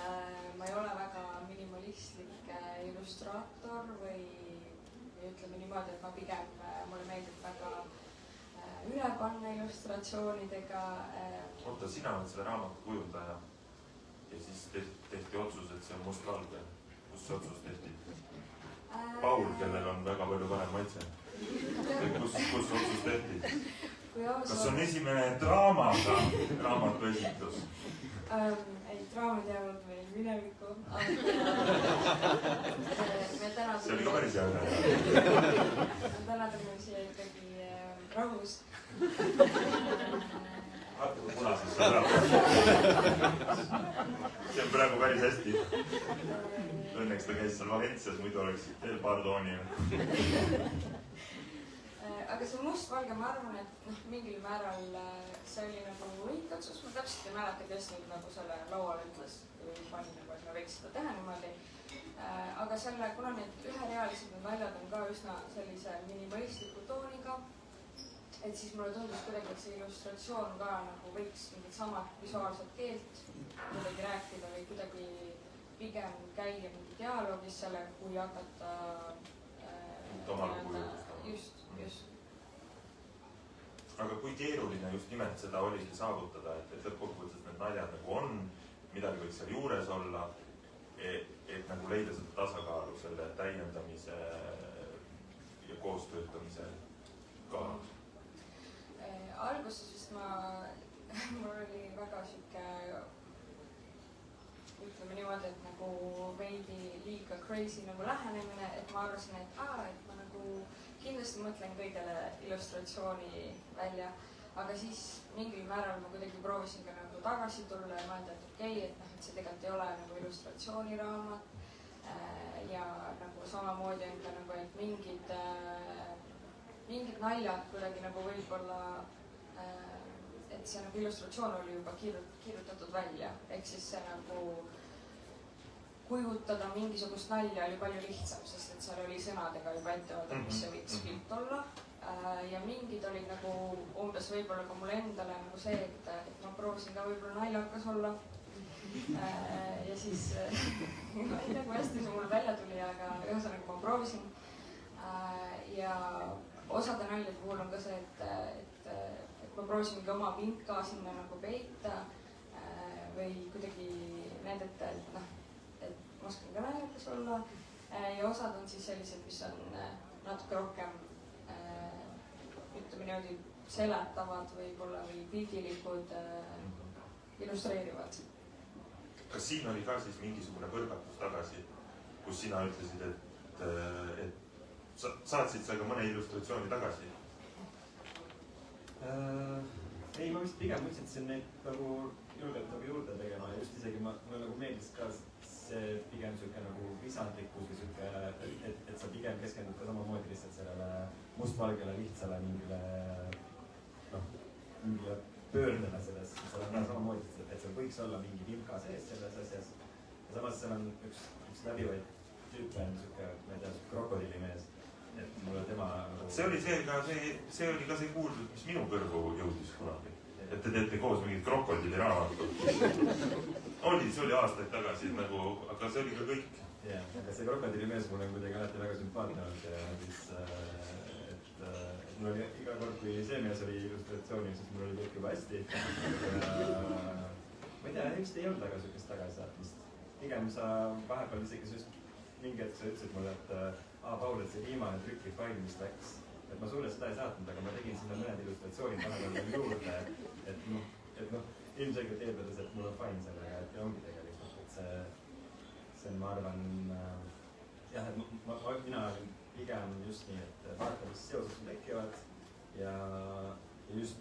ma ei ole väga minimalistlik illustraator või ütleme niimoodi, et ma pigem, mulle meeldib väga üle panna illustratsioonidega. Oota, sina oled selle raamatu kujundaja ja siis tehti otsus, et see on mustvalge. Kus see otsus tehti? Paul, kellel on väga palju parem maitse. Kus otsus tehti? Kas on esimene draamaga raamatu esitus? Ei, draamad jäävad meil minevikku. See oli ka päris hea. Täna tulime siia ikkagi rahus. Hakka punasesse ära. See on praegu päris hästi. Õnneks ta käis seal Valentsias, muidu oleks veel paar tooni. Aga see mustvalge, ma arvan, et mingil määral see oli nagu õige otsus. Ma täpselt ei mäleta, kes nüüd nagu selle lauale ütles või pani nagu, et me võiks seda teha niimoodi. Aga selle, kuna need üherealised need naljad on ka üsna sellise minimalistliku tooniga, et siis mulle tundus kuidagi, et see illustratsioon ka nagu võiks mingit samad visuaalset keelt kuidagi rääkida või kuidagi pigem käia mingi dialoogis selle, kui hakata just. Aga kui keeruline just nimelt seda oligi saavutada, et lõppkokkuvõttes need naljad nagu on, midagi võiks seal juures olla, et nagu leida seda tasakaalu selle täiendamise ja koostöötamise ka? Alguses vist mul oli väga siuke, ütleme niimoodi, et nagu veidi liiga crazy nagu lähenemine, et ma arvasin, et ma nagu kindlasti mõtlen kõigele illustratsiooni välja, aga siis mingil määral ma kuidagi proovisin ka nagu tagasi tulla ja mõelda, et okei, et see tegelikult ei ole nagu illustratsiooniraamat ja nagu samamoodi on ka nagu, et mingid naljad kuidagi nagu võib-olla, et see nagu illustratsioon oli juba kirjutatud välja, ehk siis see nagu kujutada mingisugust nalja oli palju lihtsam, sest et seal oli sõnadega juba ette öelda, mis see võiks pilt olla. Ja mingid olid nagu umbes võib-olla ka mulle endale nagu see, et ma proovisin ka võib-olla naljakas olla. Ja siis ma ei tea, kui hästi see mul välja tuli, aga ühesõnaga ma proovisin. Ja osade naljade puhul on ka see, et ma proovisin ka oma vinka sinna nagu peita või kuidagi näidata, et ma oskan ka naljakas olla. Ja osad on siis sellised, mis on natuke rohkem ütleme niimoodi seletavad võib-olla või pildilikud, illustreerivad. Kas siin oli ka siis mingisugune põrgatus tagasi, kus sina ütlesid, et saatsid sa ka mõne illustratsiooni tagasi? Ei, ma vist pigem mõtlesin, et see on neid nagu julgelt nagu juurde tegema ja just isegi mulle nagu meeldis ka see pigem siuke nagu visandlikkus või siuke, et sa pigem keskendud ka samamoodi lihtsalt sellele mustvalgele lihtsale mingile pöördele selles, seal on samamoodi, et seal võiks olla mingi vimka sees selles asjas ja samas seal on üks läbivaid tüüpe on siuke, ma ei tea, krokodillimees, et mulle tema nagu... See oli ka see kuuldus, mis minu kõrvu jõudis kunagi, et te teete koos mingit krokodilliraamatut. See oli aastaid tagasi nagu, aga see oli ka kõik. Jah, aga see krokodillimees mulle on kuidagi alati väga sümpaatne olnud ja siis mul oli iga kord, kui see mees oli illustratsioonil, siis mul oli kõik juba hästi. Ma ei tea, vist ei olnud väga sükest tagasisaatmist. Pigem sa vahepeal isegi mingi hetk sa ütlesid mulle, et Paul, et see viimane trükifail, mis läks, et ma sulle seda ei saatnud, aga ma tegin sinna mõned illustratsioonid vahepeal juurde, et ilmselgelt eeldades, et mul on fine sellega, et ongi tegelikult, et see on, ma arvan, jah, et mina olin pigem just nii, et vaata, mis seoses tekivad ja just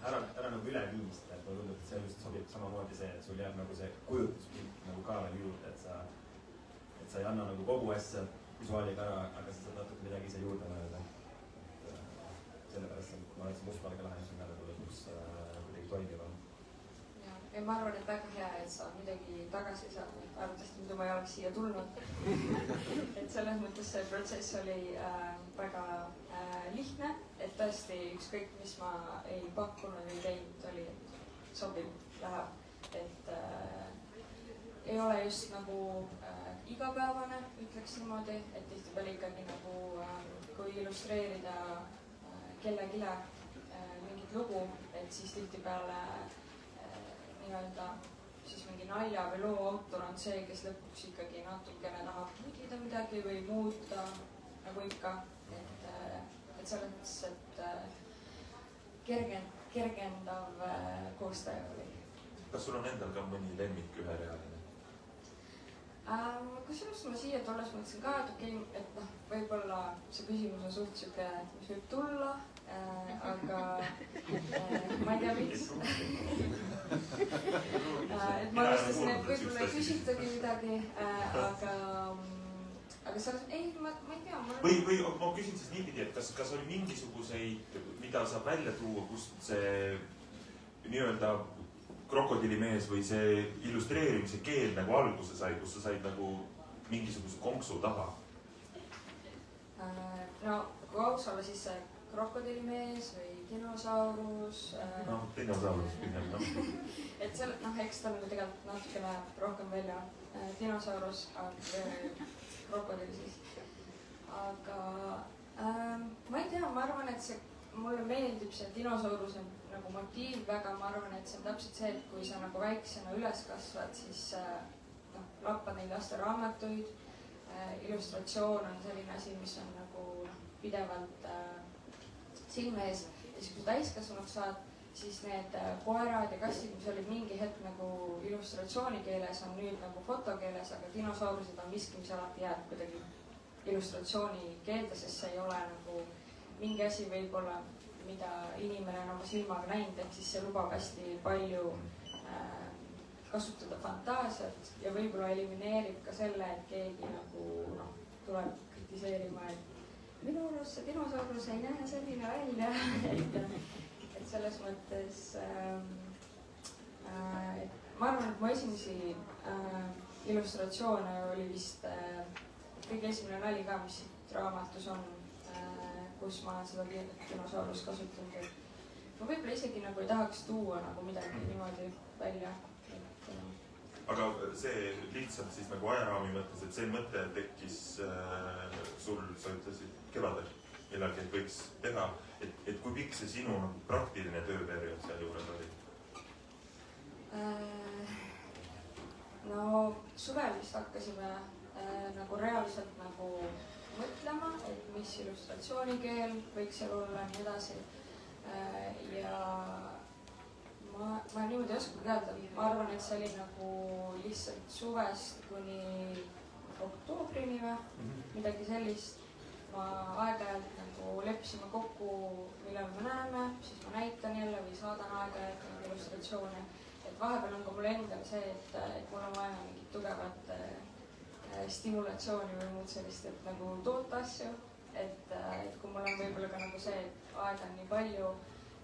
ära nagu üle viimist, et mulle tundub, et see just sobib samamoodi see, et sul jääb nagu see kujutuspilt nagu ka veel juurde, et sa ei anna nagu kogu asja visuaaliga ära, aga sa saad natuke midagi ise juurde mõelda. Sellepärast ma olen see mustvalge lahendus on nagu lõpuks kuidagi toimivam. Ja ma arvan, et väga hea, et sa midagi tagasi saad, arvatavasti muidu ma ei oleks siia tulnud. Et selles mõttes see protsess oli väga lihtne, et tõesti ükskõik, mis ma ei pakkunud või teinud, oli, et sobib, läheb. Et ei ole just nagu igapäevane, ütleks niimoodi, et tihtipeale ikkagi nagu kui illustreerida kellegile mingit lugu, et siis tihtipeale nii-öelda siis mingi nalja või loo autor on see, kes lõpuks ikkagi natukene tahab nudida midagi või muuta, nagu ikka, et selles mõttes, et kergendav koostaja või. Kas sul on endal ka mõni lemmik üherealine? Kusjuures ma siia tolles mõtlesin ka, et okei, et noh, võib-olla see küsimus on suht siuke, mis võib tulla, aga ma ei tea, miks. Et ma arvastasin, et võib-olla ei küsitagi midagi, aga selles, ei, ma ei tea. Või ma küsin siis niipidi, et kas oli mingisuguseid, mida saab välja tuua, kust see nii-öelda krokodillimees või see illustreerimise keel nagu alguse sai, kus sa said nagu mingisuguse konksu taha? No, kui aus olla, siis see krokodillimees või dinosaurus. No, dinosaurus pigem, noh. Et seal, noh, eks ta nagu tegelikult natukene rohkem välja dinosaurus, krokodill siis. Aga ma ei tea, ma arvan, et see, mulle meeldib see dinosauruse nagu motiiv väga, ma arvan, et see on täpselt see, et kui sa nagu väiksena üles kasvad, siis noh, lappad neid lasteraamatuid, illustratsioon on selline asi, mis on nagu pidevalt silme ees ja siis kui sa täiskasvanuks saad, siis need koerad ja kassid, mis olid mingi hetk nagu illustratsiooni keeles, on nüüd nagu fotokeeles, aga dinosaurused on miski, mis alati jääb kuidagi illustratsiooni keelde, sest see ei ole nagu mingi asi võib-olla, mida inimene on oma silmaga näinud, ehk siis see lubab hästi palju kasutada fantaasiat ja võib-olla elimineerib ka selle, et keegi nagu noh, tuleb kritiseerima, et minu arust see dinosaurus ei näe selline välja, et selles mõttes et ma arvan, et mu esimesi illustratsioone oli vist kõige esimene nali ka, mis siit raamatus on, kus ma olen seda dinosaurust kasutanud, et ma võib-olla isegi nagu ei tahaks tuua nagu midagi niimoodi välja. Aga see lihtsalt siis nagu ajaraami mõttes, et see mõte tekkis sul, sa ütlesid kevadel millalgi, et võiks teha, et kui pikk see sinu praktiline tööperiood seal juures oli? No suvel vist hakkasime nagu reaalselt nagu mõtlema, et mis illustratsioonikeel võiks seal olla ja nii edasi. Ja ma niimoodi ei oskagi öelda, ma arvan, et see oli nagu lihtsalt suvest kuni oktoobrini või midagi sellist. Ma aeg-ajalt nagu leppisime kokku, millal me näeme, siis ma näitan jälle või saadan aeg-ajalt nagu illustratsioone. Et vahepeal on ka mul endal see, et mul on vaja mingit tugevat stimulatsiooni või muud sellist, et nagu toota asju. Et kui mul on võib-olla ka nagu see, et aega on nii palju,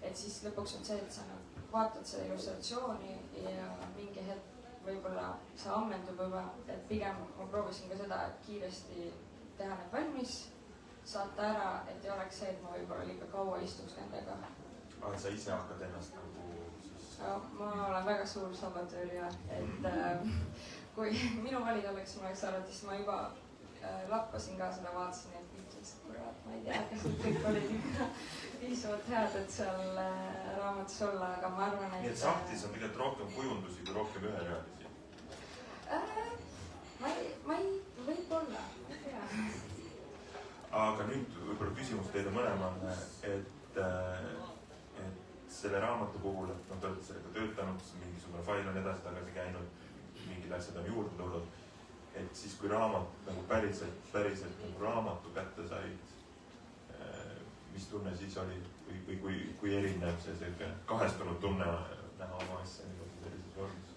et siis lõpuks on see, et sa nagu vaatad seda illustratsiooni ja mingi hetk võib-olla see ammendub juba, et pigem ma proovisin ka seda, et kiiresti teha need valmis, saata ära, et ei oleks see, et ma võib-olla liiga kaua istuks nendega. Aga sa ise hakkad ennast nagu siis? No, ma olen väga suur sabotöörija, et kui minu valida oleks, ma oleks arvatud, siis ma juba lappasin ka seda, vaatasin, et ütles, et kurat, ma ei tea, kas need kõik olid piisavalt head, et seal raamatus olla, aga ma arvan, et... Nii et sahtis on tegelikult rohkem kujundusi kui rohkem üherealisi? Võib-olla, ma ei tea. Aga nüüd võib-olla küsimus teile mõlemale, et selle raamatu puhul, et te olete sellega töötanud, mingisugune fail on edasi-tagasi käinud, mingid asjad on juurde tulnud, et siis kui raamat nagu päriselt nagu raamatu kätte said, mis tunne siis oli või kui erinev see selline kahestunud tunne näha oma asja niimoodi sellises vormis?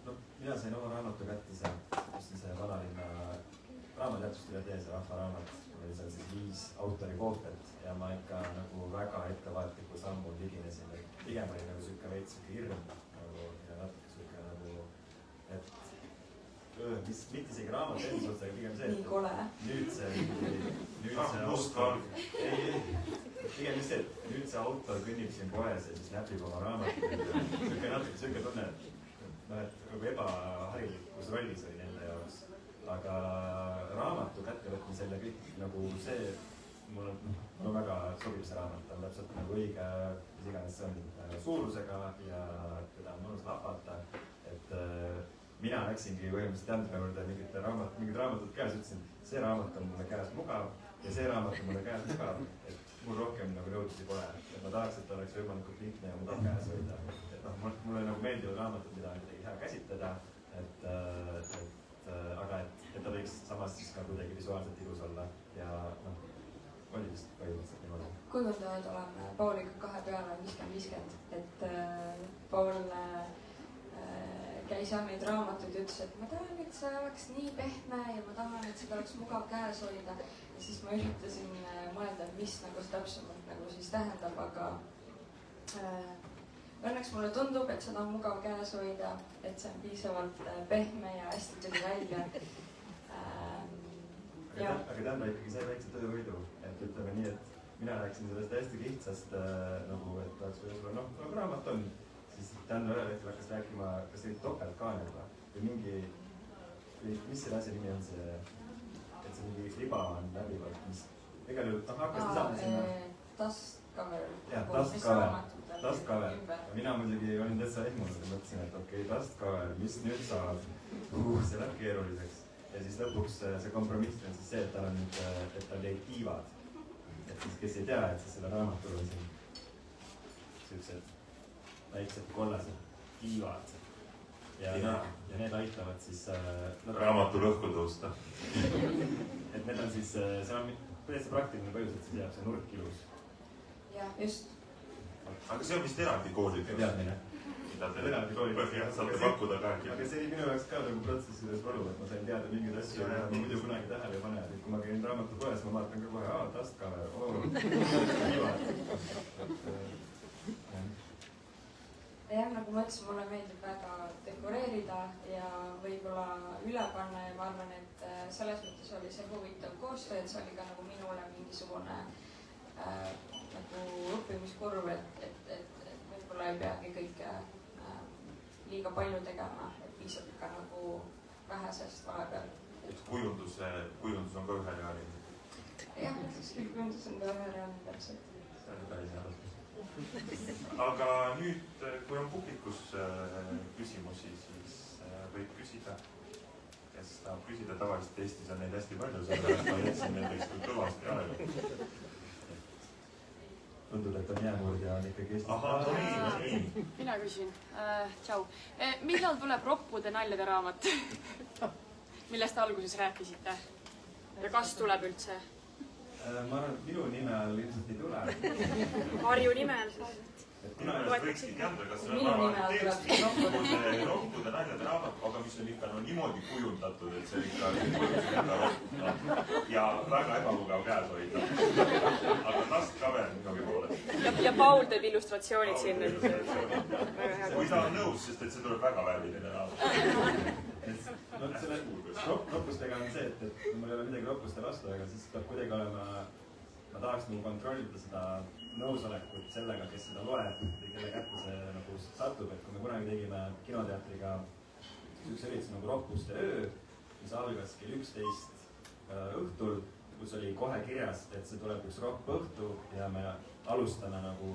No, mina sain oma raamatu kätte sealt, kus on see Vanalinna raamateatust üle tee, see rahvaraamat, oli seal siis 5 autori koopiat ja ma ikka nagu väga ettevaatliku sammul liginesin, et pigem oli nagu siuke veits siuke hirm nagu ja natuke siuke nagu, et mitte isegi raamat endas otsa, aga pigem see, nii kole. Nüüd see autor, pigem just see, et nüüd see autor kõnnib siin poes ja siis näpib oma raamatut. Natuke siuke tunne, et nagu ebaharilikus rollis oli nende jaoks. Aga raamatu kättevõtmisel ja kõik nagu see mul väga sobib see raamat, ta on täpselt nagu õige, mis iganes see on suurusega ja teda on mõnus lahvata, et mina läksingi põhimõtteliselt Andra juurde mingid raamatud käes, ütlesin, see raamat on mulle käes mugav ja see raamat on mulle käes mugav, et mul rohkem nagu nõudlusi pole, et ma tahaks, et oleks võimalikult lihtne ja mugav käes hoida. Et mulle nagu meeldivad raamatud, mida on midagi hea käsitleda, aga et ta võiks samas siis ka kuidagi visuaalselt ilus olla ja oli vist põhimõtteliselt niimoodi. Kujundajad oleme Pauliga 2 peale 50-50, et Paul käis neid raamatuid ja ütles, et ma tahan, et see oleks nii pehme ja ma tahan, et seda oleks mugav käes hoida. Ja siis ma üritasin mõelda, mis nagu see täpsemalt nagu siis tähendab, aga õnneks mulle tundub, et seda on mugav käes hoida, et see on piisavalt pehme ja hästi tuli välja. Aga täna ikkagi sai väikse tööhoidu, et ütleme nii, et mina rääkisin sellest hästi lihtsast nagu, et oleks võib-olla nagu raamat on, siis täna ühel hetkel hakkas rääkima, kas see oli topeltkaanel või mingi, mis selle asja nimi on see, et see mingi riba on läbivalt, mis igal juhul hakkas lisama sinna. Dustcover. Jah, Dustcover. Mina muidugi olin täitsa ehmunud ja mõtlesin, et okei, Dustcover, mis nüüd saab? See läheb keeruliseks. Ja siis lõpuks see kompromiss on siis see, et tal on nüüd, et tal jäid tiivad. Et siis, kes ei tea, et siis selle raamatul on siin sellised väiksed kollased tiivad. Ja need aitavad siis... Raamatu lõhku tõusta. Et need on siis, see on täitsa praktiline põhjus, et siis jääb see nurk ilus. Jah, just. Aga see on vist eraldi koolitus. Teadmine. Eraldi koolitus. Saate pakkuda rääkida. Aga see oli minu jaoks ka nagu protsessides valu, et ma sain teada mingeid asju ja ma muidu kunagi tähele ei pane. Kui ma käin raamatupoes, ma vaatan ka kohe, Dustcover, Jah, nagu ma ütlesin, mulle meeldib väga dekoreerida ja võib-olla üle panna ja ma arvan, et selles mõttes oli see huvitav koostöö, et see oli ka nagu minule mingisugune nagu õppimiskurv, et võib-olla ei peagi kõike liiga palju tegema, et piisab ikka nagu vähesest vahepeal. Et kujundus on ka üherealine. Jah, kujundus on ka üherealine täpselt. See on päris hea. Aga nüüd, kui on publikus küsimusi, siis võib küsida. Kes tahab küsida, tavaliselt Eestis on neid hästi palju, sellepärast ma jätsin nendeks kui kõvasti aega. Tundub, et on jäämurd ja on ikkagi Eestis. Aha, nii. Mina küsin. Tšau. Millal tuleb Roppude naljade raamat? Millest alguses rääkisite? Ja kas tuleb üldse? Ma arvan, et minu nime all ilmselt ei tule. Harju nimel. Minu meelest võikski teada, kas see on Roppude naljade raamat, aga mis on ikka niimoodi kujundatud, et see ikka kujundus enda ropp ja väga ebamugav käes hoida. Aga Dustcover mingi poolest. Ja Paul teeb illustratsioonid sinna. Kui ta on nõus, sest et see tuleb väga värviline raamat. Selle roppustega on see, et mul ei ole midagi roppuste vastu, aga siis peab kuidagi olema, ma tahaks nagu kontrollida seda nõusolekut sellega, kes seda loeb või kelle kätte see nagu satub, et kui me kunagi tegime kinoteatriga üks üritus nagu Roppuste öö, mis algas kell 11 õhtul, kus oli kohe kirjas, et see tuleb üks roppõhtu ja me alustame nagu,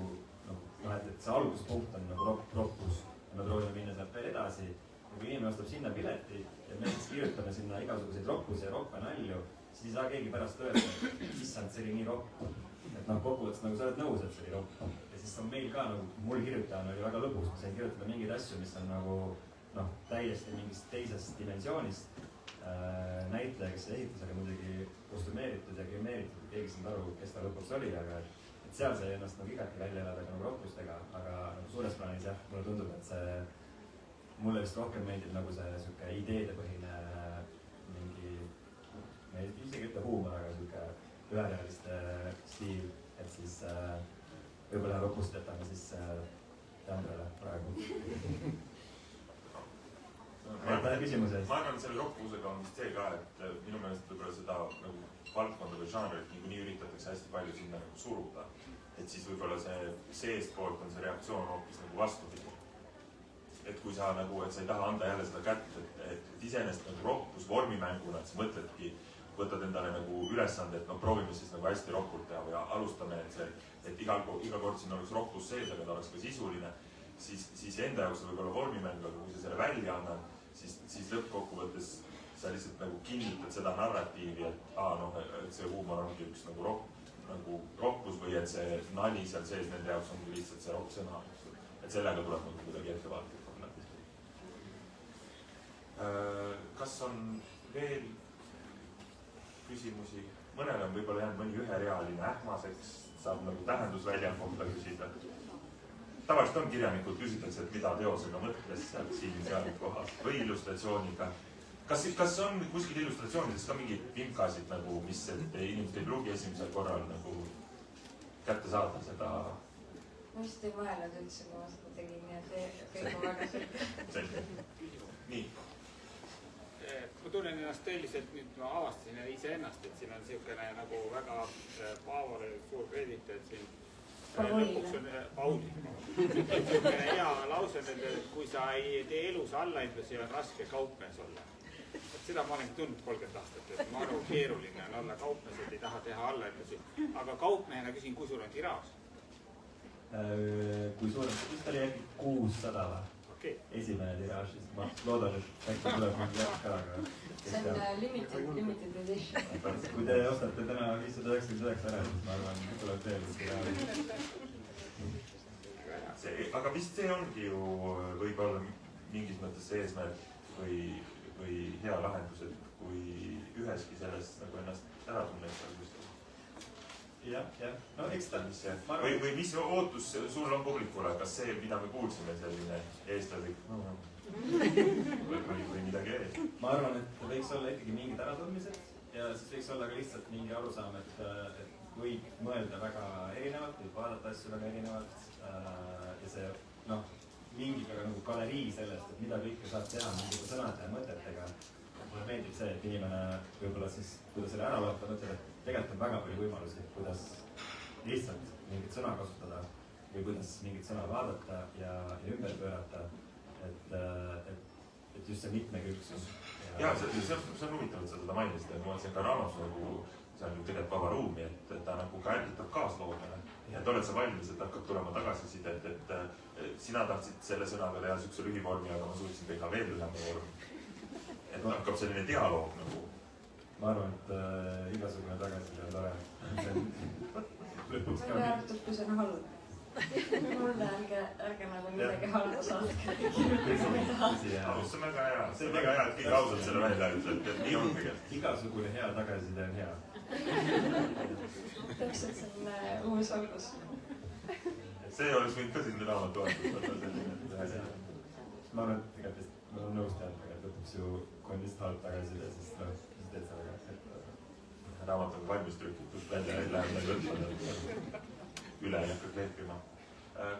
et see alguspunkt on nagu roppus ja me proovime minna sealt veel edasi. Ja kui inimene ostab sinna pileti ja me siis kirjutame sinna igasuguseid roppuse ja roppe nalju, siis ei saa keegi pärast öelda, et issand, see oli nii ropp. Et kokkuvõttes nagu sa oled nõus, et see oli ropp. Ja siis on meil ka, nagu mul kirjutajana oli väga lõbus, ma sain kirjutada mingeid asju, mis on nagu täiesti mingist teisest dimensioonist. Näitleja, kes ehitas, aga muidugi kostumeeritud ja grimeeritud, keegi saanud aru, kes ta lõpuks oli, aga et seal sai ennast nagu igati välja elada nagu roppustega, aga suures plaanis jah, mulle tundub, et see mulle vist rohkem meeldib nagu see siuke ideedepõhine mingi, ma ei isegi ütle huumor, aga siuke üherealiste stiil, et siis võib-olla Roppust jätame siis Tämbrele praegu. Aitäh küsimuse eest. Ma arvan, et selle roppusega on vist see ka, et minu meelest võib-olla seda nagu valdkonda või žanrit nii üritatakse hästi palju sinna nagu suruda. Et siis võib-olla see seestpoolt on see reaktsioon hoopis nagu vastupidi. Et kui sa nagu, et sa ei taha anda jälle seda kätt, et iseenesest nagu roppus vormimänguna, et sa mõtledki, võtad endale nagu ülesande, et proovime siis nagu hästi rohkult teha või alustame, et iga kord siin oleks rohkus sees, aga ta oleks ka sisuline, siis enda jaoks võib olla vormimäng, aga kui sa selle välja annad, siis lõppkokkuvõttes sa lihtsalt nagu kinnitad seda narratiivi, et et see huumor ongi üks nagu rohkus või et see nali seal sees nende jaoks ongi lihtsalt see rohksõna. Et sellega tuleb nagu kuidagi ettevaatlik olla. Kas on veel küsimusi? Mõnel on võib-olla jäänud mõni üherealine ähmaseks, saab nagu tähendusvälja kohta küsida. Tavaliselt on kirjanikud, küsitakse, et mida teosega mõtles seal kohas või illustratsiooniga. Kas on kuskil illustratsioonides ka mingeid vimkasid, nagu, mis inimesed ei pruugi esimesel korral nagu kätte saada seda? Ma vist ei mõelnud üldse, kui ma seda tegin, nii et kõik on väga selge. Nii. Ma tunnen ennast tõeliselt, nüüd ma avastasin iseennast, et siin on niisugune nagu väga Paavole suur kredit, et siin lõpuks on Pauli. Niisugune hea lause, et kui sa ei tee elus allahindlusi, on raske kaupmees olla. Seda ma olen tundnud 30 aastat, et ma arvan, keeruline on olla kaupmees, et ei taha teha allahindlusi. Aga kaupmehena küsin, kui suur on tiraaž? Kui suur on, vist oli äkki 600 või? Esimene tiraaž, siis ma loodan, et äkki tuleb mingi jätk ka. See on limited edition. Kui te ostate täna 599 ära, siis ma arvan, et tuleb veel tiraaž. Aga vist see ongi ju võib-olla mingis mõttes see eesmärk või hea lahendus, et kui üheski sellest nagu ennast ära tunneks. Jah. No eks ta. Või mis ootus sul on publikule, kas see, mida me kuulsime, selline eestlaslik või midagi ees? Ma arvan, et võiks olla ikkagi mingid äratundmised ja siis võiks olla ka lihtsalt mingi arusaam, et võib mõelda väga erinevalt, võib vaadata asju väga erinevalt ja see, mingi ka nagu galerii sellest, et mida kõike saab teha mingite sõnade ja mõtetega. Mulle meeldib see, et inimene võib-olla siis, kui ta selle ära vaatab, mõtleb, et tegelikult on väga palju võimalusi, kuidas lihtsalt mingit sõna kasutada või kuidas mingit sõna vaadata ja ümber pöörata, et just see mitmekülgsus. Jaa, see on huvitav, et sa seda mainisid, et ma mõtlesin ka raamatus nagu, see on ju tegelikult vaba ruumi, et ta nagu ka ärgitab kaasloomine. Et oled sa valmis, et hakkab tulema tagasisidet, et sina tahtsid selle sõnaga teha niisuguse lühivormi, aga ma suutsin teha veel lühema vormi. Et hakkab selline dialoog nagu. Ma arvan, et igasugune tagasiside on tore. Välja arvatud, kui see on halb. Mulle ärge nagu midagi halba saadke. See on väga hea. See on väga hea, et kõik ausalt selle välja ütleb, et nii on tegelikult. Igasugune hea tagasiside on hea. Täpselt, see on uus algus. See oleks võinud ka siin raamatu algus. Ma arvan, et tegelikult ma olen nõus teadma, et lõpuks ju kui on lihtsalt halb tagasiside, siis teed sellega. Raamat on valmis trükitud välja, et läheb neil võtma. Üle ei hakka kleepima.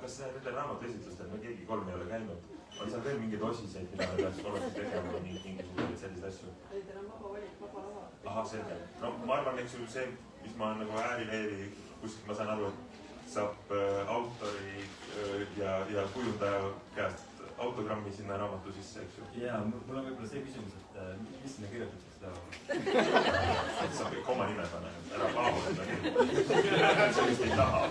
Kas nendel raamatu esitlustel me keegi kolm ei ole käinud? On seal veel mingeid osiseid, mida me peaks olema tegema või mingisuguseid selliseid asju? Teil on vaba valik, vaba lava. Aha, selge. No ma arvan, eks ju see, mis ma nagu ääri-leeri kuskilt ma saan aru, et saab autori ja kujundaja käest autogrammi sinna raamatu sisse, eks ju? Jaa, mul on võib-olla see küsimus, et mis sinna kirjutatakse seda? Saab kõik oma nime panna, ära Paavol, sellist ei taha.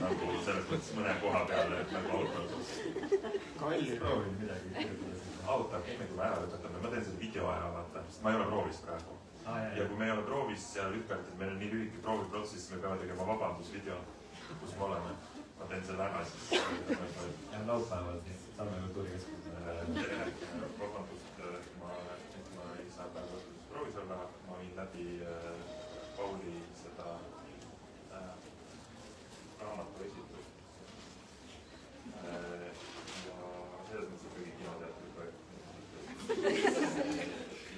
Nagu selles mõttes mõne koha peale, et nagu autor. Kalli proovin midagi kirjutada. Autor, enne kui me ära lõpetame, ma teen selle video ära, vaata, sest ma ei ole proovis praegu. Ja kui me ei ole proovis seal lükkalt, et meil on nii lühike prooviprotsess, siis me peame tegema vabandusvideo, kus me oleme. Ma teen selle ära, siis... Ja laupäeval siis Salme kultuurikeskusele. Vabandust, ma ei saa praegu proovis olla, ma viin läbi Pauli seda raamatu esitust. Ja selles mõttes ikkagi kinoteatri projekt.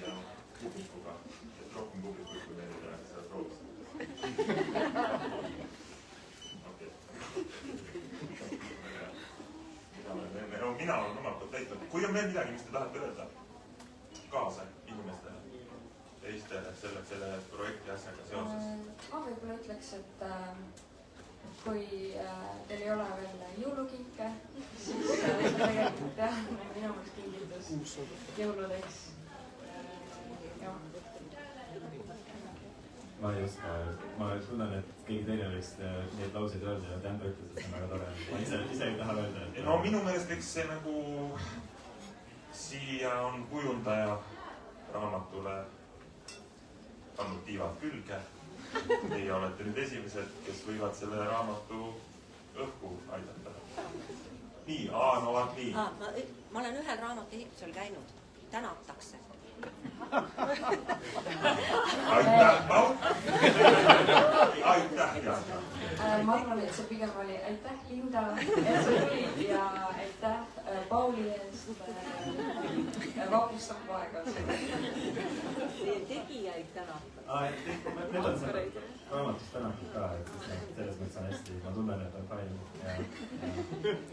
Ja publikuga, et rohkem publikut, kui meil seda proovis. Mina olen omalt poolt täitnud. Kui on veel midagi, mis te tahate öelda kaasa inimestele, teistele selle projekti asjaga seoses? Ma võib-olla ütleks, et kui teil ei ole veel jõulukinke, siis tegelikult jah, minu meelest kingitus jõuludeks. ma ei oska, ma tunnen, et keegi teine võiks neid lauseid öelda ja Tändra ütles, et see on väga tore. Ma ise ei taha öelda, et... No minu meelest eks see nagu siia on kujundaja raamatule pannud tiivad külge. Teie olete nüüd esimesed, kes võivad selle raamatu õhku aidata. Nii, no vaat nii. Ma olen ühel raamatuehitusel käinud. Tänatakse. Aitäh, Paul! Aitäh, Jana! Ma arvan, et see pigem oli aitäh, Linda, et sa tulid ja aitäh Pauli eest vapustama aega. Teie tegijaid tänata. Need on seal raamatus tänatud ka, et selles mõttes on hästi, ma tunnen, et on fine.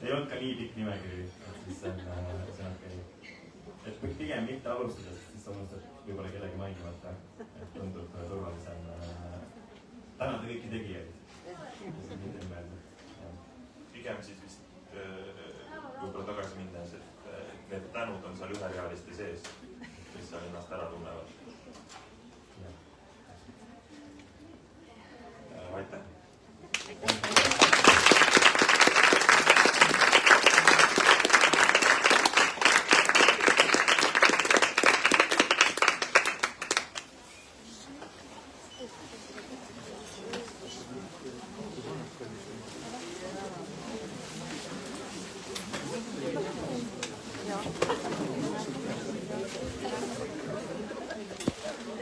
Ei olnud ka nii pikk nimekiri, et siis see on okei. Et pigem mitte alustada, siis sa unustad võib-olla kellegi mainimata, et tundub turvalisem tänada kõiki tegijaid. Pigem siis vist võib-olla tagasi minnes, et need tänud on seal üherealiste sees, kes seal ennast ära tunnevad.